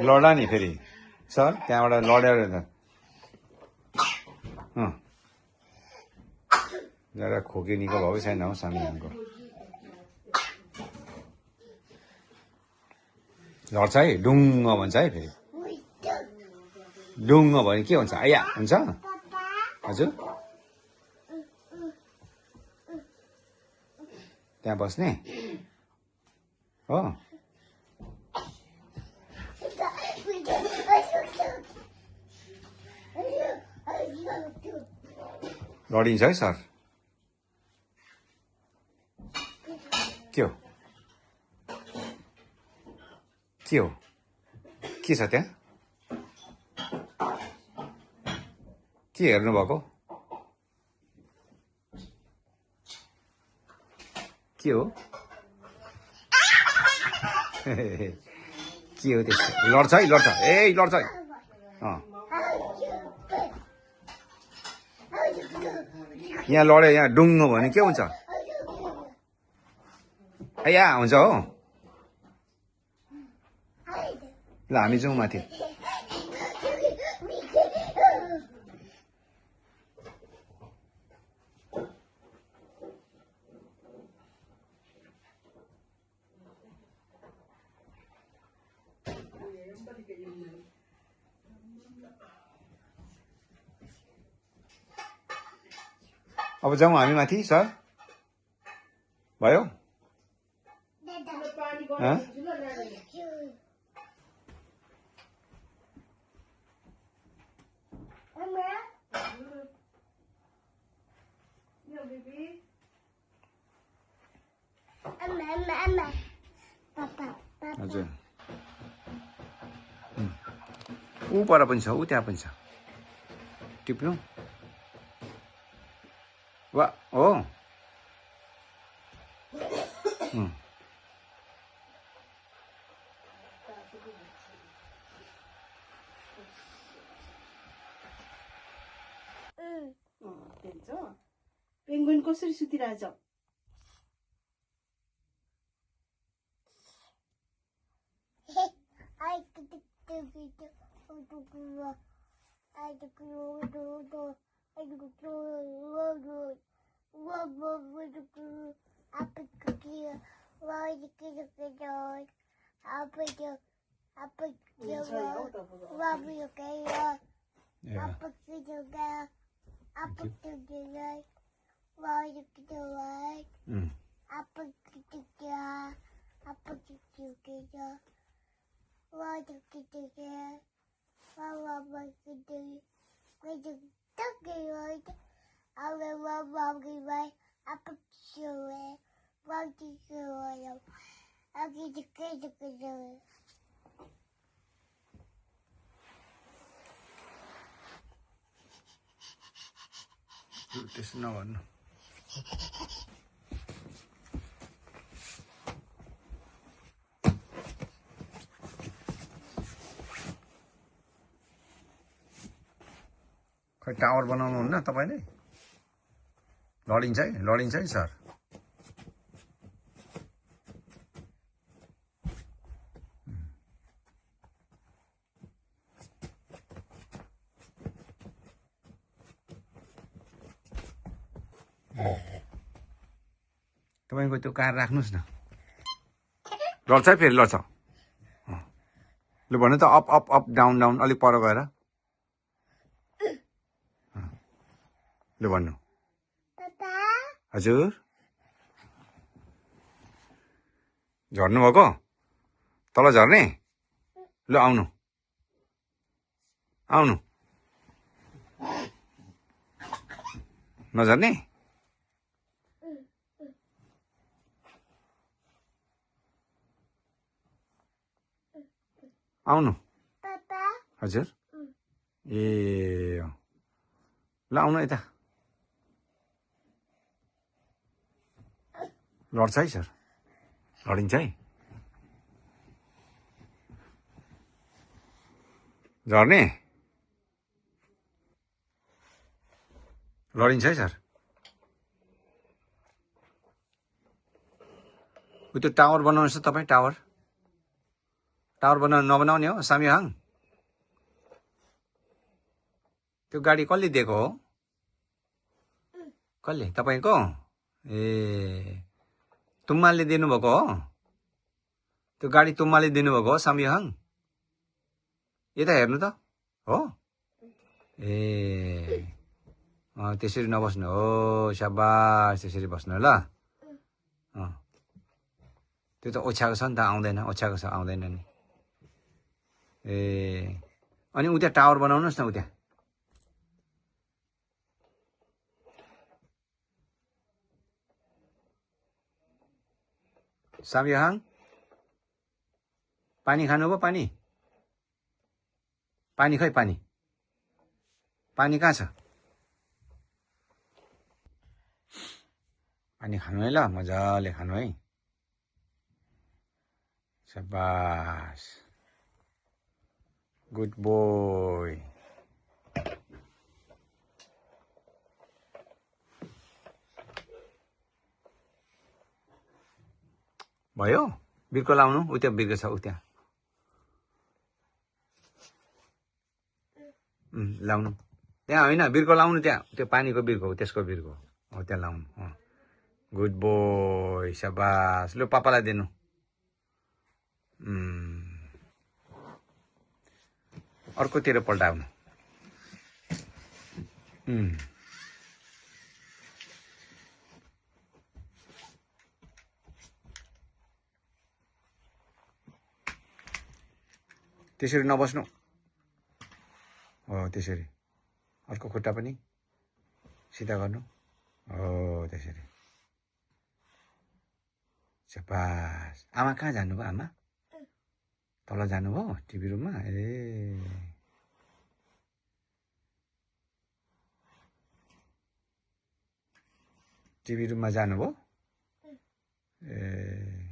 लडा नि फेरि सर त्यहाँबाट लडेर जरा खोकी निको भएको छैन हौ सामीको लड्छ है डुङ्ग भन्छ है फेरि डुङ्ग भने के हुन्छ आया हुन्छ हजुर त्यहाँ बस्ने हो लडिन्छ है सर के हो के छ त्यहाँ के हेर्नु भएको के हो के हो त्यस्तो लड्छ है लड्छ ए लड्छ है यहाँ लड्यो यहाँ डुङ्गो भने के हुन्छ या हुन्छ हो ल हामी जाउँ माथि अब जाउँ हामी माथि सर भयो हजुर ऊ पर पनि छ ऊ त्यहाँ पनि छ टिप्नु वा हो पेंगुइन कसरी सुतिरहेछ त्यसो नभन्नु खै टावर बनाउनुहुन्न तपाईँले लडिन्छ है सर तपाईँको त्यो कार राख्नुहोस् न लड्छ है फेरि लड्छ लु भन्नु त up up up down down अलिक पर गएर लु भन्नु हजुर झर्नु भएको तल झर्ने लु आउनु आउनु नझर्ने आउनु हजुर ए ल आउनु यता लड्छ है सर लडिन्छ है झर्ने लडिन्छ है सर उ त्यो टावर बनाउनुहोस् त तपाईँ टावर नबनाउने हो सामीहाङ त्यो गाडी कसले दिएको हो कसले तपाईँको ए तुम्माले दिनुभएको हो त्यो गाडी तुम्माले दिनुभएको हो सामीहाङ यता हेर्नु त हो ए त्यसरी नबस्नु हो शाबास त्यसरी बस्नु ल त्यो त ओछ्याएको छ नि त आउँदैन ओछ्याएको छ आउँदैन नि ए अनि उता टावर बनाउनुहोस् न उता सामीहाङ पानी खानुभयो पानी पानी खै पानी पानी कहाँ छ पानी खानु है ल मजाले खानु है शाबास गुड बोय भयो बिर्को लाउनु उता बिर्को छ उता लाउनु त्यहाँ होइन बिर्को लाउनु त्यहाँ त्यो पानीको बिर्को त्यसको बिर्को हो त्यहाँ लाउनु गुड बोय शाबास लु पापालाई दिनु अर्कोतिर पल्टाउनु त्यसरी नबस्नु हो त्यसरी अर्को खुट्टा पनि सिधा गर्नु हो त्यसरी शाबास आमा कहाँ जानुभयो आमा तल जानुभयो टिभी रुममा ए टिभी रुममा जानुभयो ए